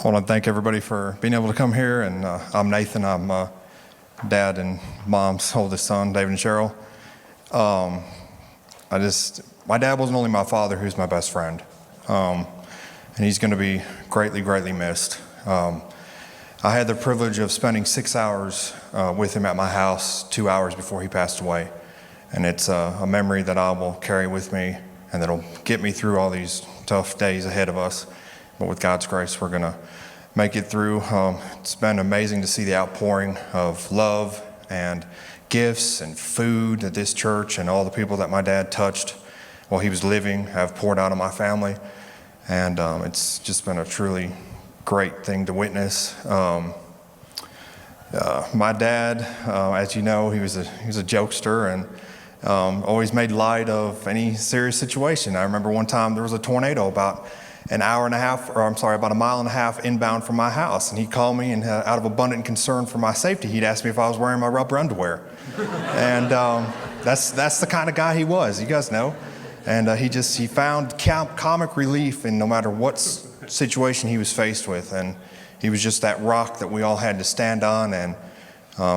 I want to thank everybody for being able to come here. And I'm Nathan. I'm Dad and Mom's oldest son, David and Cheryl. My dad wasn't only my father, he was my best friend. And he's going to be greatly, greatly missed. I had the privilege of spending 6 hours with him at my house 2 hours before he passed away. And it's a memory that I will carry with me and that'll get me through all these tough days ahead of us. But with God's grace, we're going to make it through. It's been amazing to see the outpouring of love and gifts and food that this church and all the people that my dad touched while he was living have poured out on my family. And it's just been a truly great thing to witness. My dad, as you know, he was a jokester and always made light of any serious situation. I remember one time there was a tornado about about a mile and a half inbound from my house. And he called me and out of abundant concern for my safety, he'd asked me if I was wearing my rubber underwear. And that's the kind of guy he was, you guys know. And he found comic relief in no matter what situation he was faced with. And he was just that rock that we all had to stand on, and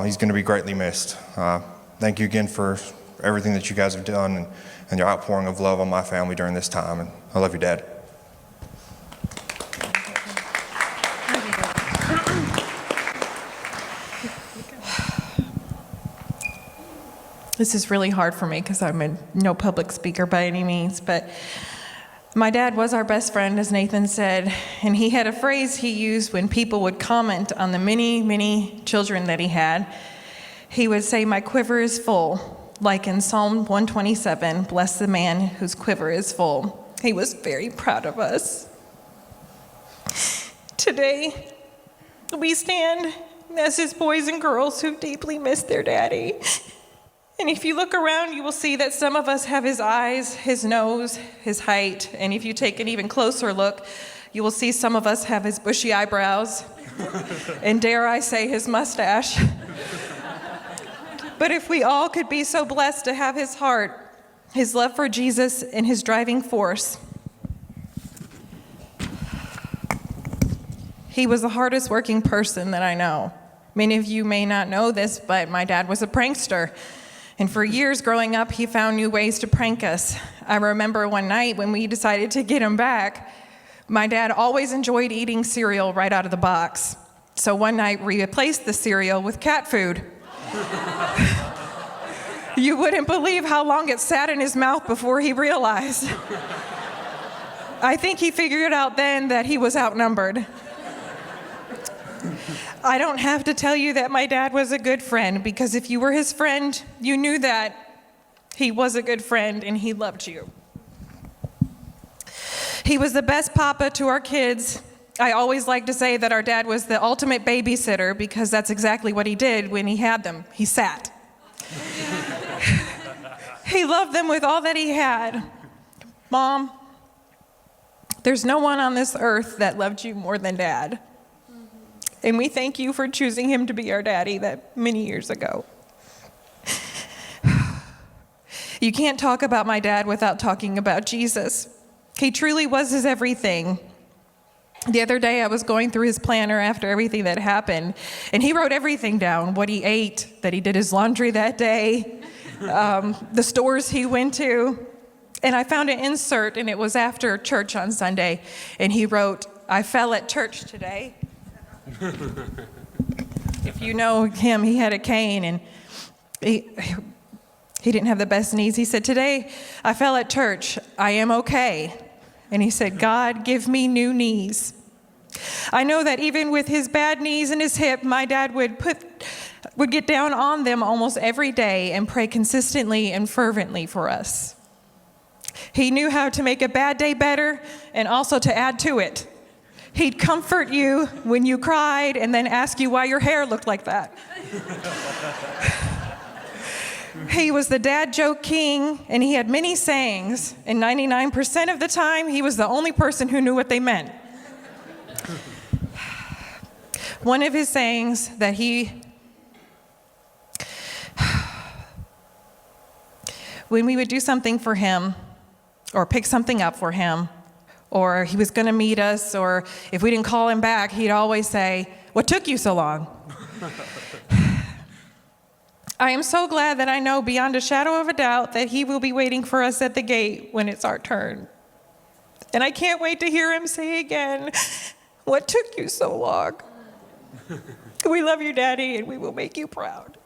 he's going to be greatly missed. Thank you again for everything that you guys have done and your outpouring of love on my family during this time. And I love you, Dad. This is really hard for me because I'm no public speaker by any means, but my dad was our best friend, as Nathan said, and he had a phrase he used when people would comment on the many, many children that he had. He would say, "My quiver is full," like in Psalm 127, "Bless the man whose quiver is full." He was very proud of us. Today, we stand as his boys and girls who deeply miss their daddy. And if you look around, you will see that some of us have his eyes, his nose, his height. And if you take an even closer look, you will see some of us have his bushy eyebrows, and dare I say, his mustache. But if we all could be so blessed to have his heart, his love for Jesus, and his driving force. He was the hardest working person that I know. Many of you may not know this, but my dad was a prankster. And for years growing up, he found new ways to prank us. I remember one night when we decided to get him back, my dad always enjoyed eating cereal right out of the box. So one night we replaced the cereal with cat food. You wouldn't believe how long it sat in his mouth before he realized. I think he figured out then that he was outnumbered. I don't have to tell you that my dad was a good friend, because if you were his friend, you knew that he was a good friend and he loved you. He was the best papa to our kids. I always like to say that our dad was the ultimate babysitter, because that's exactly what he did when he had them. He sat. He loved them with all that he had. Mom, there's no one on this earth that loved you more than Dad. And we thank you for choosing him to be our daddy that many years ago. You can't talk about my dad without talking about Jesus. He truly was his everything. The other day I was going through his planner after everything that happened, and he wrote everything down: what he ate, that he did his laundry that day, the stores he went to. And I found an insert, and it was after church on Sunday, and he wrote, "I fell at church today." If you know him, he had a cane, and he didn't have the best knees. He said, "Today I fell at church. I am okay." And he said, "God, give me new knees." I know that even with his bad knees and his hip, my dad would get down on them almost every day and pray consistently and fervently for us. He knew how to make a bad day better and also to add to it. He'd comfort you when you cried and then ask you why your hair looked like that. He was the dad joke king, and he had many sayings, and 99% of the time, he was the only person who knew what they meant. One of his sayings that when we would do something for him or pick something up for him, or he was going to meet us, or if we didn't call him back, he'd always say, "What took you so long?" I am so glad that I know beyond a shadow of a doubt that he will be waiting for us at the gate when it's our turn. And I can't wait to hear him say again, "What took you so long?" We love you, Daddy, and we will make you proud.